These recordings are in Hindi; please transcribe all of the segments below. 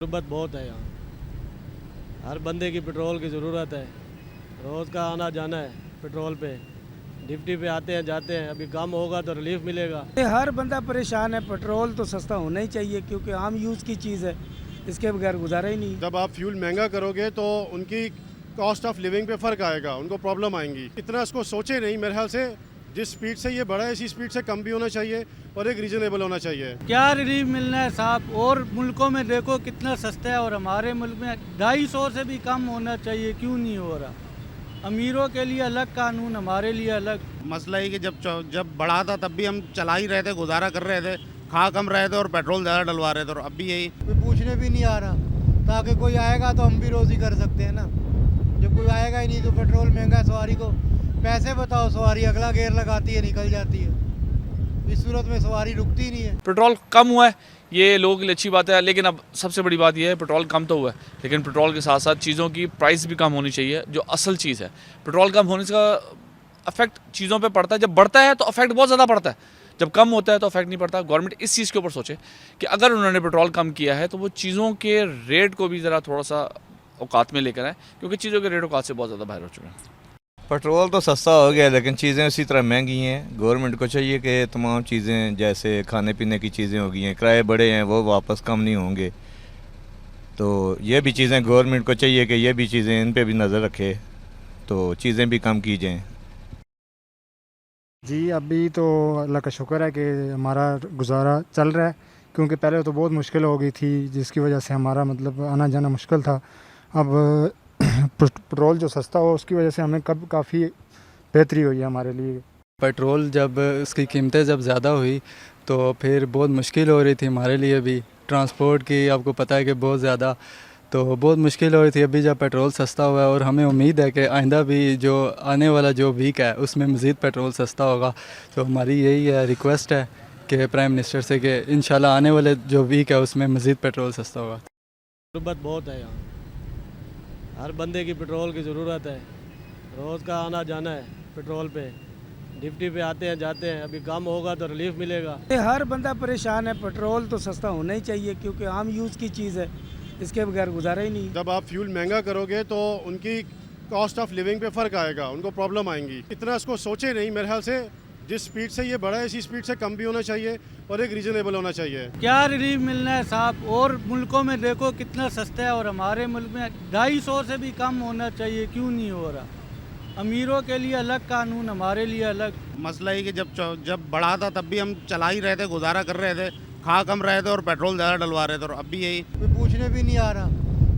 ज़रूरत बहुत है यहाँ। हर बंदे की पेट्रोल की ज़रूरत है। रोज़ का आना जाना है पेट्रोल पे। डिप्टी पे आते हैं जाते हैं। अभी कम होगा तो रिलीफ मिलेगा। हर बंदा परेशान है। पेट्रोल तो सस्ता होना ही चाहिए क्योंकि आम यूज़ की चीज़ है, इसके बगैर गुजारा ही नहीं। जब आप फ्यूल महंगा करोगे तो उनकी कॉस्ट ऑफ लिविंग पे फ़र्क आएगा, उनको प्रॉब्लम आएंगी। इतना इसको सोचे नहीं, मेरे ख्याल से जिस स्पीड से ये बढ़ा है इसी स्पीड से कम भी होना चाहिए और एक रीजनेबल होना चाहिए। क्या रिलीफ मिलना है साहब। और मुल्कों में देखो कितना सस्ता है और हमारे मुल्क में 250 से भी कम होना चाहिए, क्यों नहीं हो रहा। अमीरों के लिए अलग कानून, हमारे लिए अलग। मसला ही कि जब बढ़ा था तब भी हम चला ही रहे थे, गुजारा कर रहे थे, खा कम रहे थे और पेट्रोल ज़्यादा डलवा रहे थे, और अब भी यही। कोई पूछने भी नहीं आ रहा, ताकि कोई आएगा तो हम भी रोज़ी कर सकते हैं ना। जब कोई आएगा ही नहीं तो पेट्रोल महंगा है, सवारी को पैसे बताओ, सवारी अगला गेयर लगाती है, निकल जाती है। इस सूरत में सवारी रुकती ही नहीं है। पेट्रोल कम हुआ है, ये लोगों के लिए अच्छी बात है, लेकिन अब सबसे बड़ी बात यह है पेट्रोल कम तो हुआ है, लेकिन पेट्रोल के साथ साथ चीज़ों की प्राइस भी कम होनी चाहिए, जो असल चीज़ है। पेट्रोल कम होने का अफेक्ट चीज़ों पे पड़ता है। जब बढ़ता है तो अफेक्ट बहुत ज़्यादा पड़ता है, जब कम होता है तो अफेक्ट नहीं पड़ता। गवर्नमेंट इस चीज़ के ऊपर सोचे कि अगर उन्होंने पेट्रोल कम किया है तो वो चीज़ों के रेट को भी ज़रा थोड़ा सा औकात में लेकर आए, क्योंकि चीज़ों के रेट औकात से बहुत ज़्यादा बाहर हो चुके हैं। पेट्रोल तो सस्ता हो गया लेकिन चीज़ें उसी तरह महंगी हैं। गवर्नमेंट को चाहिए कि तमाम चीज़ें जैसे खाने पीने की चीज़ें हो गई हैं, किराए बढ़े हैं, वो वापस कम नहीं होंगे। तो ये भी चीज़ें गवर्नमेंट को चाहिए कि ये भी चीज़ें इन पे भी नज़र रखे, तो चीज़ें भी कम की जाएँ। जी अभी तो अल्लाह का शुक्र है कि हमारा गुजारा चल रहा है, क्योंकि पहले तो बहुत मुश्किल हो गई थी, जिसकी वजह से हमारा मतलब आना जाना मुश्किल था। अब पेट्रोल जो सस्ता हो उसकी वजह से हमें काफ़ी बेहतरी हुई है हमारे लिए। पेट्रोल जब उसकी कीमतें जब ज़्यादा हुई तो फिर बहुत मुश्किल हो रही थी हमारे लिए भी। ट्रांसपोर्ट की आपको पता है कि बहुत ज़्यादा, तो बहुत मुश्किल हो रही थी। अभी जब पेट्रोल सस्ता हुआ है और हमें उम्मीद है कि आइंदा भी जो आने वाला जो वीक है उसमें मज़ीद पेट्रोल सस्ता होगा, तो हमारी यही है रिक्वेस्ट है कि प्राइम मिनिस्टर से कि इंशाल्लाह आने वाले जो वीक है उसमें मज़ीद पेट्रोल सस्ता होगा। ज़रूरत बहुत है यहाँ। हर बंदे की पेट्रोल की ज़रूरत है। रोज़ का आना जाना है पेट्रोल पे। डिप्टी पे आते हैं जाते हैं। अभी कम होगा तो रिलीफ मिलेगा। हर बंदा परेशान है। पेट्रोल तो सस्ता होना ही चाहिए क्योंकि आम यूज़ की चीज़ है, इसके बगैर गुजारा ही नहीं। जब आप फ्यूल महंगा करोगे तो उनकी कॉस्ट ऑफ लिविंग पे फ़र्क आएगा, उनको प्रॉब्लम आएंगी। इतना इसको सोचे नहीं, मेरे ख्याल से जिस स्पीड से ये बढ़ा है इसी स्पीड से कम भी होना चाहिए और एक रीजनेबल होना चाहिए। क्या रिलीफ मिलना है साहब। और मुल्कों में देखो कितना सस्ता है और हमारे मुल्क में 250 से भी कम होना चाहिए, क्यों नहीं हो रहा। अमीरों के लिए अलग कानून, हमारे लिए अलग। मसला ही कि जब बढ़ा था तब भी हम चला ही रहे थे, गुजारा कर रहे थे, खा कम रहे थे और पेट्रोल ज़्यादा डलवा रहे थे, और अब भी यही। कोई पूछने भी नहीं आ रहा,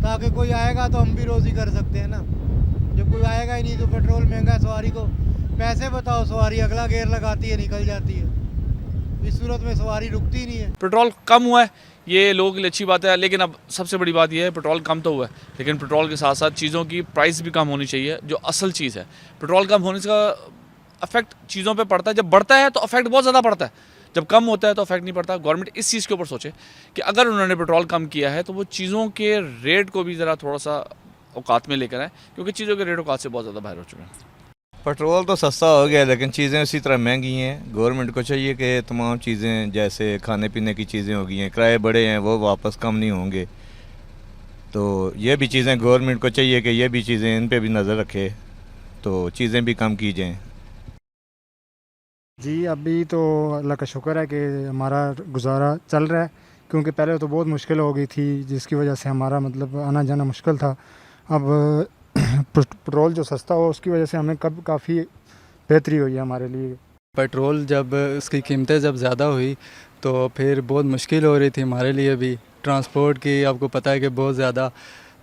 ताकि कोई आएगा तो हम भी रोज़ी कर सकते हैं ना। जब कोई आएगा ही नहीं तो पेट्रोल महंगा है, सवारी को पैसे बताओ, सवारी अगला गेयर लगाती है, निकल जाती है। इस सूरत में सवारी रुकती ही नहीं है। पेट्रोल कम हुआ है, ये लोगों के लिए अच्छी बात है, लेकिन अब सबसे बड़ी बात यह है पेट्रोल कम तो हुआ है, लेकिन पेट्रोल के साथ साथ चीज़ों की प्राइस भी कम होनी चाहिए, जो असल चीज़ है। पेट्रोल कम होने का अफेक्ट चीज़ों पे पड़ता है। जब बढ़ता है तो अफेक्ट बहुत ज़्यादा पड़ता है, जब कम होता है तो अफेक्ट नहीं पड़ता। गवर्नमेंट इस चीज़ के ऊपर सोचे कि अगर उन्होंने पेट्रोल कम किया है तो वो चीज़ों के रेट को भी ज़रा थोड़ा सा औकात में लेकर आए, क्योंकि चीज़ों के रेट औकात से बहुत ज़्यादा बाहर हो चुके हैं। पेट्रोल तो सस्ता हो गया लेकिन चीज़ें उसी तरह महंगी हैं। गवर्नमेंट को चाहिए कि तमाम चीज़ें जैसे खाने पीने की चीज़ें हो गई हैं, किराए बढ़े हैं, वो वापस कम नहीं होंगे। तो ये भी चीज़ें गवर्नमेंट को चाहिए कि ये भी चीज़ें इन पे भी नज़र रखे, तो चीज़ें भी कम की जाएँ। जी अभी तो अल्लाह का शुक्र है कि हमारा गुजारा चल रहा है, क्योंकि पहले तो बहुत मुश्किल हो गई थी, जिसकी वजह से हमारा मतलब आना जाना मुश्किल था। अब पेट्रोल जो सस्ता हो उसकी वजह से हमें काफ़ी बेहतरी हुई है हमारे लिए। पेट्रोल जब उसकी कीमतें जब ज़्यादा हुई तो फिर बहुत मुश्किल हो रही थी हमारे लिए भी। ट्रांसपोर्ट की आपको पता है कि बहुत ज़्यादा,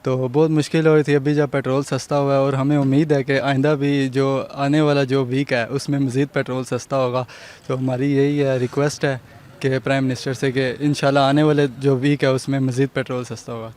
तो बहुत मुश्किल हो रही थी। अभी जब पेट्रोल सस्ता हुआ है और हमें उम्मीद है कि आइंदा भी जो आने वाला जो वीक है उसमें मज़ीद पेट्रोल सस्ता होगा, तो हमारी यही है रिक्वेस्ट है कि प्राइम मिनिस्टर से कि इंशाल्लाह आने वाले जो वीक है उसमें मज़ीद पेट्रोल सस्ता होगा।